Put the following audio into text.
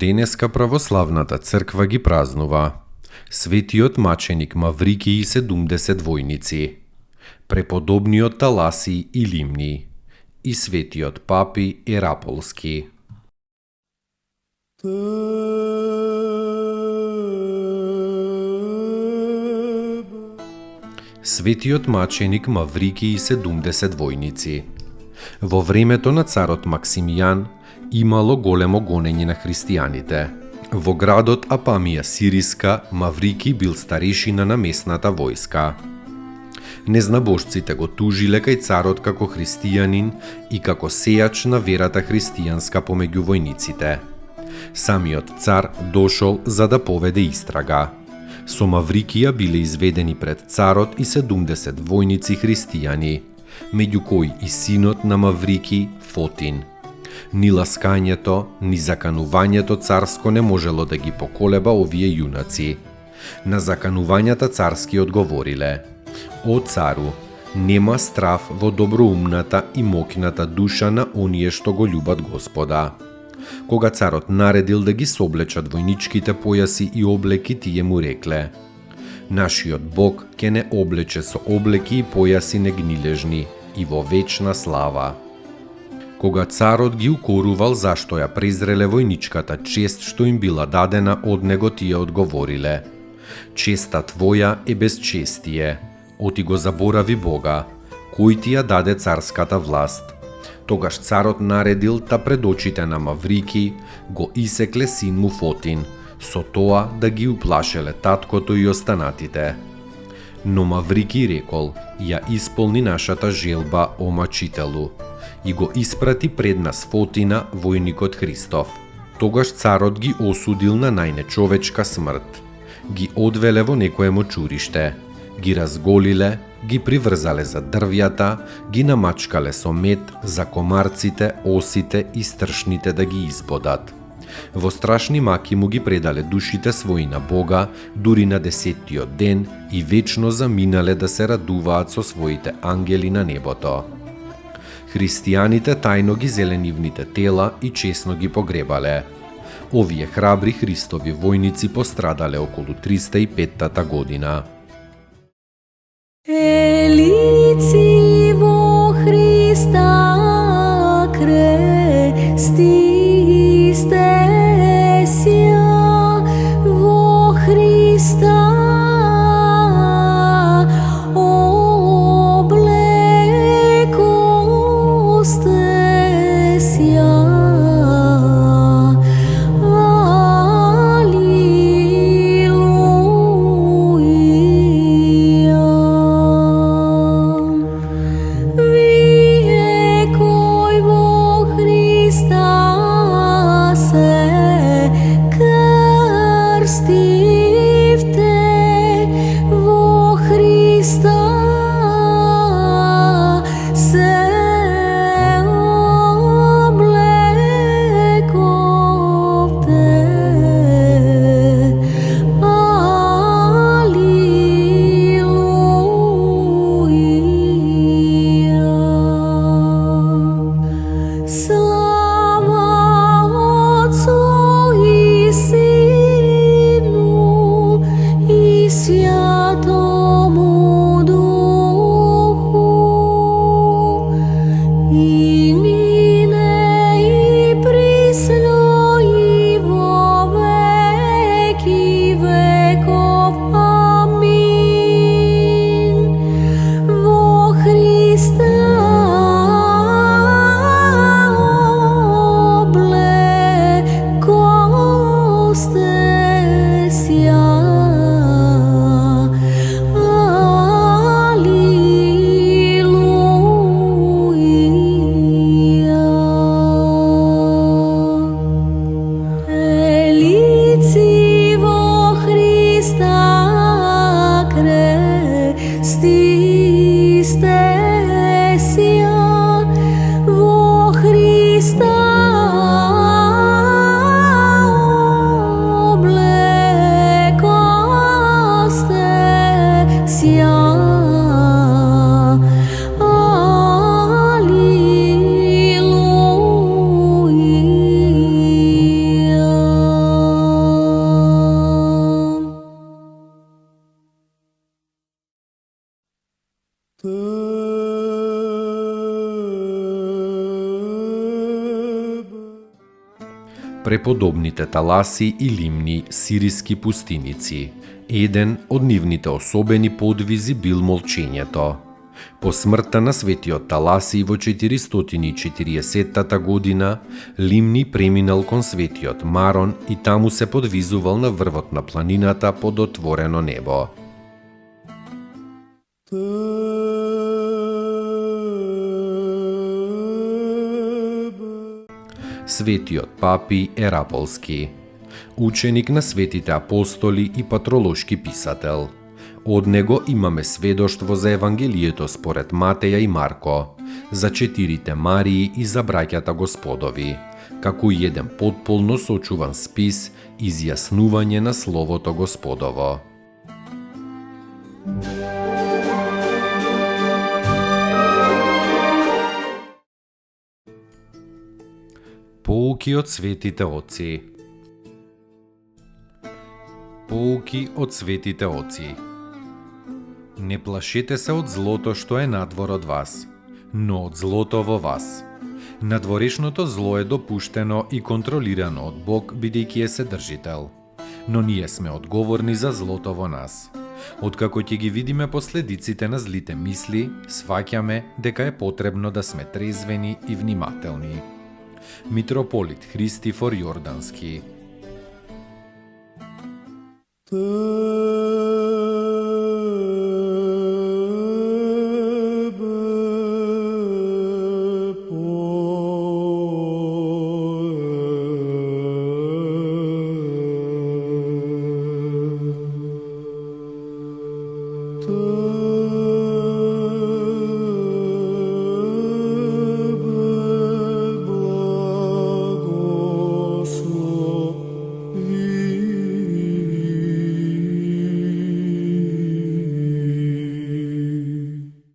Денеска православната црква ги празнува светиот маченик Маврикий и 70 војници, преподобниот Таласий и Лимни и светиот папи Ераполски. Светиот маченик Маврикий и 70 војници. Во времето на царот Максимијан имало големо гонење на христијаните. Во градот Апамија Сириска, Маврикий бил старешина на местната војска. Незнабожците го тужиле кај царот како христијанин и како сејач на верата христијанска помеѓу војниците. Самиот цар дошол за да поведе истрага. Со Маврикија биле изведени пред царот и 70 војници христијани, меѓу кои и синот на Маврикий, Фотин. Ни ласкањето, ни заканувањето царско не можело да ги поколеба овие јунаци. На заканувањата царски одговориле: О цару, нема страв во доброумната и моќната душа на оние што го љубат Господа. Кога царот наредил да ги соблечат војничките појаси и облеки, тие му рекле: Нашиот Бог ќе не облече со облеки и појаси негнилежни и во вечна слава. Кога царот ги укорувал зашто ја презреле војничката чест што им била дадена од него, тие одговориле: Честа твоја е безчестие, оти го заборави Бога, кој ти ја даде царската власт. Тогаш царот наредил та пред очите на Маврикий го исекле син му Фотин, со тоа да ги уплашеле таткото и останатите. Но Маврикий рекол: Ја исполни нашата желба, о мачителу, и го испрати пред нас Фотина, војникот Христов. Тогаш царот ги осудил на најнечовечка смрт. Ги одвеле во некое мочуриште, ги разголиле, ги приврзале за дрвјата, ги намачкале со мед за комарците, осите и стршните да ги избодат. Во страшни маки му ги предале душите своји на Бога, дури на 10-тиот ден, и вечно заминале да се радуваат со своите ангели на небото. Христијаните тајно ги зеле нивните тела и чесно ги погребале. Овие храбри Христови војници пострадале околу 305-та година. Елици во Христа крести сте ся, во Христа облеко сте ся. Вие кој во Христа сија во Христа облекосте сја. Преподобните таласи и лимни сириски пустиници. Еден од нивните особени подвизи бил молчењето. По смртта на светиот Таласи во 440 година, Лимни преминал кон светиот Марон и таму се подвизувал на врвот на планината под отворено небо. Светиот Папи Ераполски, ученик на светите апостоли и патролошки писател. Од него имаме сведоштво за Евангелието според Матеја и Марко, за 4 Марии и за браќата Господови, како и еден потполно сочуван спис изјаснување на Словото Господово. Поуки од светите оци. Поуки од светите оци. Не плашете се од злото што е надвор од вас, но од злото во вас. Надворешното зло е допуштено и контролирано од Бог, бидејќи е Вседржител. Но ние сме одговорни за злото во нас. Откако ќе ги видиме последиците на злите мисли, сваќаме дека е потребно да сме трезвени и внимателни. Митрополит Христифор Јордански.